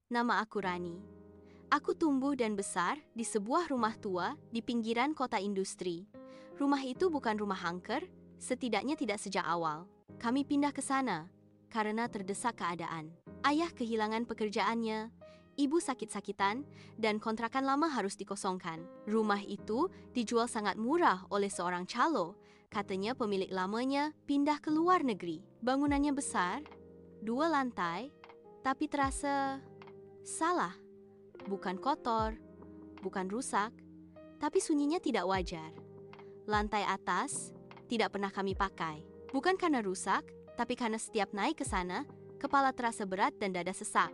Nama aku Rani. Aku tumbuh dan besar di sebuah rumah tua di pinggiran kota industri. Rumah itu bukan rumah angker, setidaknya tidak sejak awal. Kami pindah ke sana karena terdesak keadaan. Ayah kehilangan pekerjaannya, ibu sakit-sakitan, dan kontrakan lama harus dikosongkan. Rumah itu dijual sangat murah oleh seorang calo. Katanya pemilik lamanya pindah ke luar negeri. Bangunannya besar, 2 lantai, tapi terasa salah. Bukan kotor, bukan rusak, tapi sunyinya tidak wajar. Lantai atas tidak pernah kami pakai. Bukan karena rusak, tapi karena setiap naik ke sana, kepala terasa berat dan dada sesak.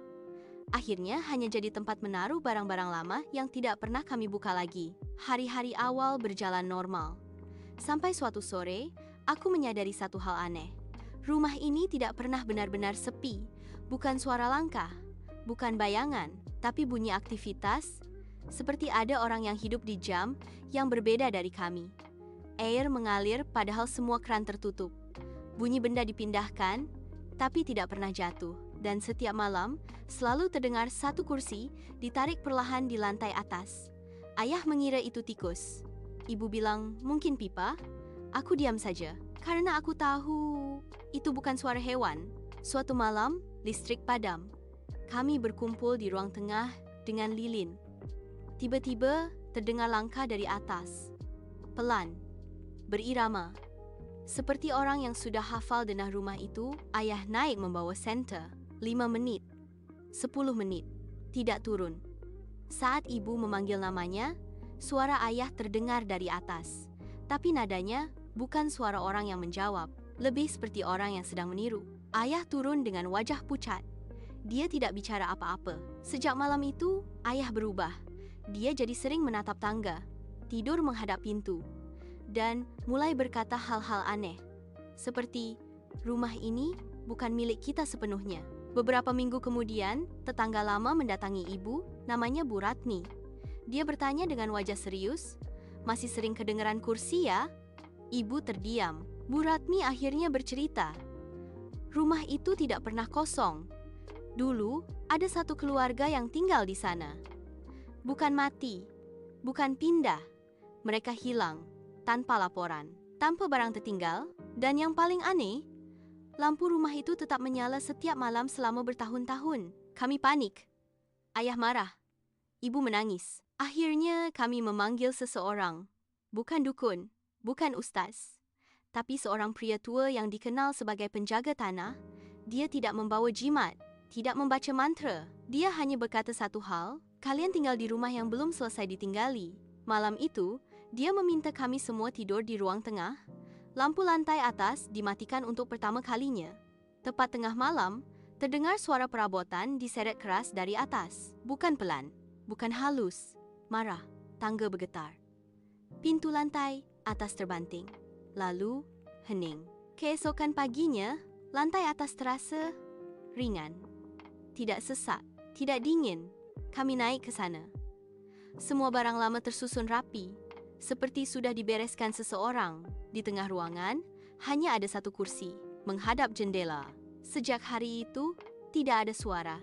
Akhirnya hanya jadi tempat menaruh barang-barang lama yang tidak pernah kami buka lagi. Hari-hari awal berjalan normal. Sampai suatu sore, aku menyadari satu hal aneh. Rumah ini tidak pernah benar-benar sepi. Bukan suara langkah, bukan bayangan, tapi bunyi aktivitas, seperti ada orang yang hidup di jam yang berbeda dari kami. Air mengalir padahal semua keran tertutup. Bunyi benda dipindahkan, tapi tidak pernah jatuh. Dan setiap malam, selalu terdengar satu kursi ditarik perlahan di lantai atas. Ayah mengira itu tikus. Ibu bilang, mungkin pipa. Aku diam saja, karena aku tahu itu bukan suara hewan. Suatu malam, listrik padam. Kami berkumpul di ruang tengah dengan lilin. Tiba-tiba terdengar langkah dari atas. Pelan, berirama. Seperti orang yang sudah hafal denah rumah itu, ayah naik membawa senter. 5 menit, 10 menit, tidak turun. Saat ibu memanggil namanya, suara ayah terdengar dari atas. Tapi nadanya bukan suara orang yang menjawab, lebih seperti orang yang sedang meniru. Ayah turun dengan wajah pucat. Dia tidak bicara apa-apa. Sejak malam itu, ayah berubah. Dia jadi sering menatap tangga, tidur menghadap pintu, dan mulai berkata hal-hal aneh. Seperti, rumah ini bukan milik kita sepenuhnya. Beberapa minggu kemudian, tetangga lama mendatangi ibu, namanya Bu Ratni. Dia bertanya dengan wajah serius, masih sering kedengeran kursi ya? Ibu terdiam. Bu Ratni akhirnya bercerita. Rumah itu tidak pernah kosong. Dulu, ada satu keluarga yang tinggal di sana. Bukan mati, bukan pindah. Mereka hilang, tanpa laporan, tanpa barang tertinggal, dan yang paling aneh, lampu rumah itu tetap menyala setiap malam selama bertahun-tahun. Kami panik. Ayah marah. Ibu menangis. Akhirnya kami memanggil seseorang. Bukan dukun, bukan ustaz, tapi seorang pria tua yang dikenal sebagai penjaga tanah. Dia tidak membawa jimat, tidak membaca mantra. Dia hanya berkata satu hal, kalian tinggal di rumah yang belum selesai ditinggali. Malam itu, dia meminta kami semua tidur di ruang tengah. Lampu lantai atas dimatikan untuk pertama kalinya. Tepat tengah malam, terdengar suara perabotan diseret keras dari atas. Bukan pelan, bukan halus, marah. Tangga bergetar. Pintu lantai atas terbanting. Lalu, hening. Keesokan paginya, lantai atas terasa ringan. Tidak sesak, tidak dingin. Kami naik ke sana. Semua barang lama tersusun rapi, seperti sudah dibereskan seseorang. Di tengah ruangan, hanya ada satu kursi, menghadap jendela. Sejak hari itu, tidak ada suara,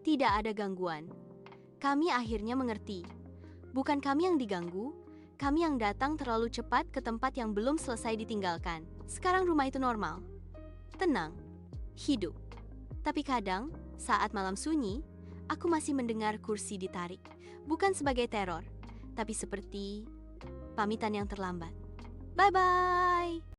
tidak ada gangguan. Kami akhirnya mengerti. Bukan kami yang diganggu, kami yang datang terlalu cepat ke tempat yang belum selesai ditinggalkan. Sekarang rumah itu normal, tenang, hidup. Tapi kadang, saat malam sunyi, aku masih mendengar kursi ditarik. Bukan sebagai teror, tapi seperti pamitan yang terlambat. Bye-bye!